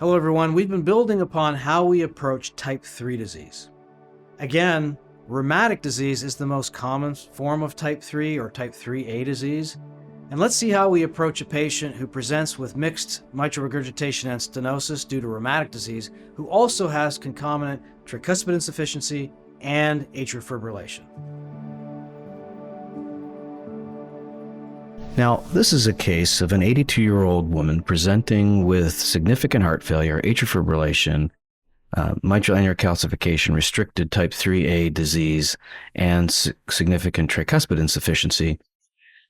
Hello everyone, we've been building upon how we approach type 3 disease. Again, rheumatic disease is the most common form of type 3 or type 3A disease. And let's see how we approach a patient who presents with mixed mitral regurgitation and stenosis due to rheumatic disease, who also has concomitant tricuspid insufficiency and atrial fibrillation. Now, this is a case of an 82-year-old woman presenting with significant heart failure, atrial fibrillation, mitral annular calcification, restricted type 3A disease, and significant tricuspid insufficiency.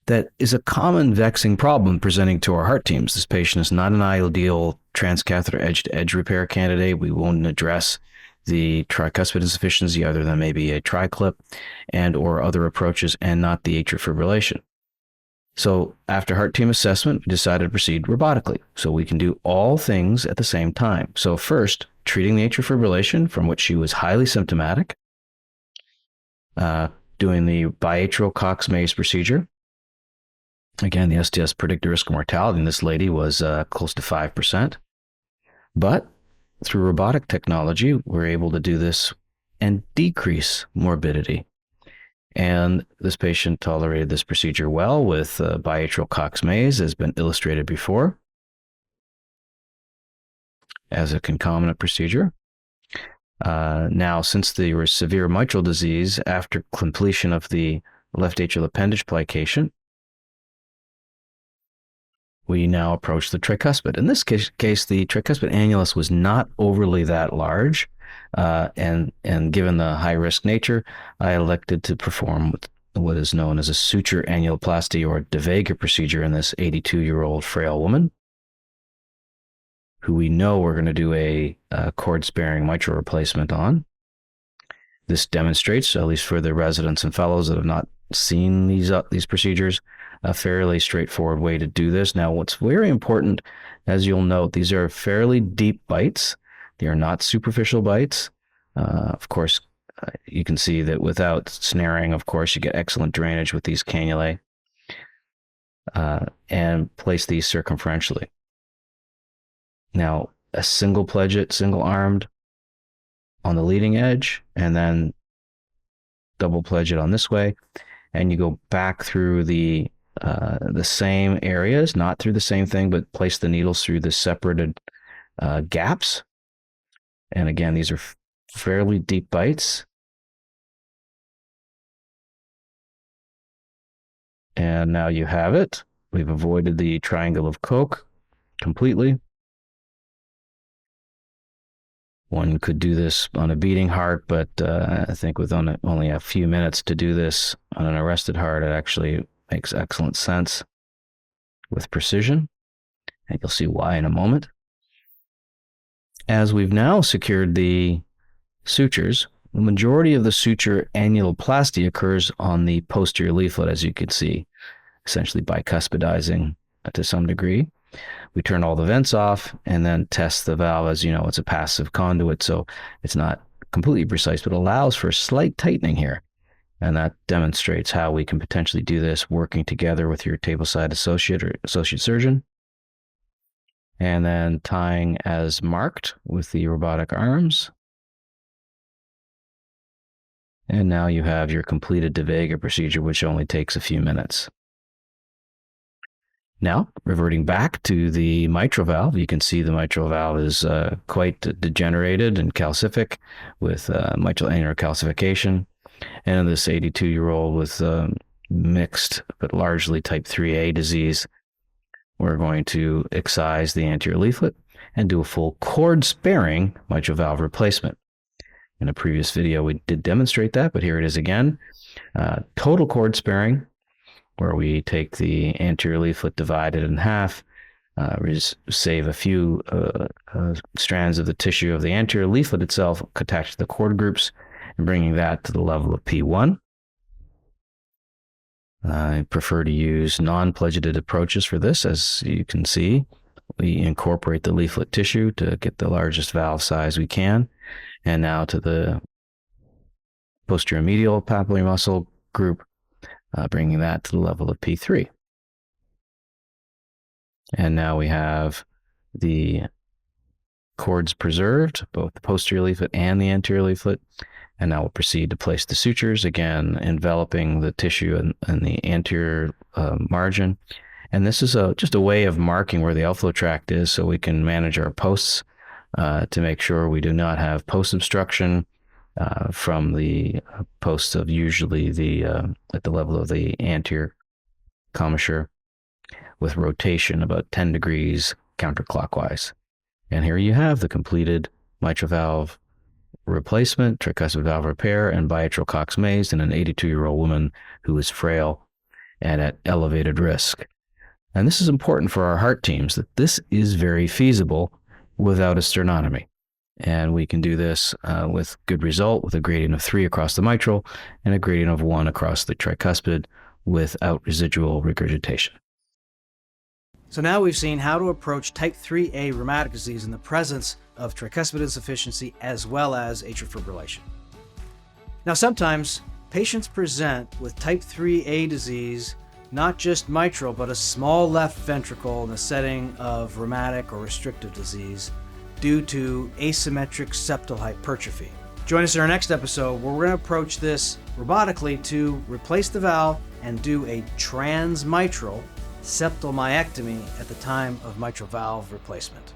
That is a common vexing problem presenting to our heart teams. This patient is not an ideal transcatheter edge-to-edge repair candidate. We won't address the tricuspid insufficiency other than maybe a triclip and or other approaches, and not the atrial fibrillation. So after heart team assessment, we decided to proceed robotically. So we can do all things at the same time. So first, treating the atrial fibrillation, from which she was highly symptomatic, doing the biatrial Cox-Maze procedure. Again, the STS predicted risk of mortality in this lady was close to 5%. But through robotic technology, we're able to do this and decrease morbidity. And this patient tolerated this procedure well with biatrial Cox-Maze, as been illustrated before, as a concomitant procedure. Now, since there was severe mitral disease after completion of the left atrial appendage plication, we now approach the tricuspid. In this case, the tricuspid annulus was not overly that large, and given the high-risk nature, I elected to perform what is known as a suture annuloplasty or de Vega procedure in this 82-year-old frail woman, who we know we're going to do a cord-sparing mitral replacement on. This demonstrates, at least for the residents and fellows that have not seen these procedures, a fairly straightforward way to do this. Now, what's very important, as you'll note, these are fairly deep bites. They are not superficial bites. Of course, you can see that without snaring, of course, you get excellent drainage with these cannulae, and place these circumferentially. Now, a single pledget, single-armed on the leading edge, and then double pledget on this way, and you go back through the same areas, not through the same thing, but place the needles through the separated gaps. And again, these are fairly deep bites. And now you have it. We've avoided the triangle of Koch completely. One could do this on a beating heart, but I think with only a few minutes to do this on an arrested heart, it actually makes excellent sense with precision. And you'll see why in a moment. As we've now secured the sutures, the majority of the suture annuloplasty occurs on the posterior leaflet, as you can see, essentially bicuspidizing to some degree. We turn all the vents off and then test the valve. As you know, it's a passive conduit, so it's not completely precise, but allows for slight tightening here. And that demonstrates how we can potentially do this working together with your tableside associate or associate surgeon. And then tying as marked with the robotic arms. And now you have your completed de Vega procedure, which only takes a few minutes. Now, reverting back to the mitral valve, you can see the mitral valve is quite degenerated and calcific with mitral annular calcification. And in this 82-year-old with mixed but largely type 3A disease, we're going to excise the anterior leaflet and do a full cord-sparing mitral valve replacement. In a previous video, we did demonstrate that, but here it is again. Total cord sparing, where we take the anterior leaflet, divide it in half, save a few strands of the tissue of the anterior leaflet itself attached to the cord groups, and bringing that to the level of P1. I prefer to use non-pledgeted approaches for this. As you can see, we incorporate the leaflet tissue to get the largest valve size we can. And now to the posterior medial papillary muscle group, bringing that to the level of P3. And now we have the cords preserved, both the posterior leaflet and the anterior leaflet. And now we'll proceed to place the sutures, again, enveloping the tissue in the anterior margin. And this is just a way of marking where the outflow tract is so we can manage our posts to make sure we do not have post obstruction from the posts of usually at the level of the anterior commissure, with rotation about 10 degrees counterclockwise. And here you have the completed mitral valve replacement, tricuspid valve repair, and biatrial Cox-Maze in an 82-year-old woman who is frail and at elevated risk. And this is important for our heart teams, that this is very feasible without a sternotomy. And we can do this with good result, with a gradient of 3 across the mitral and a gradient of 1 across the tricuspid without residual regurgitation. So now we've seen how to approach type 3A rheumatic disease in the presence of tricuspid insufficiency as well as atrial fibrillation. Now sometimes patients present with type 3A disease, not just mitral, but a small left ventricle in the setting of rheumatic or restrictive disease due to asymmetric septal hypertrophy. Join us in our next episode where we're going to approach this robotically to replace the valve and do a transmitral septal myectomy at the time of mitral valve replacement.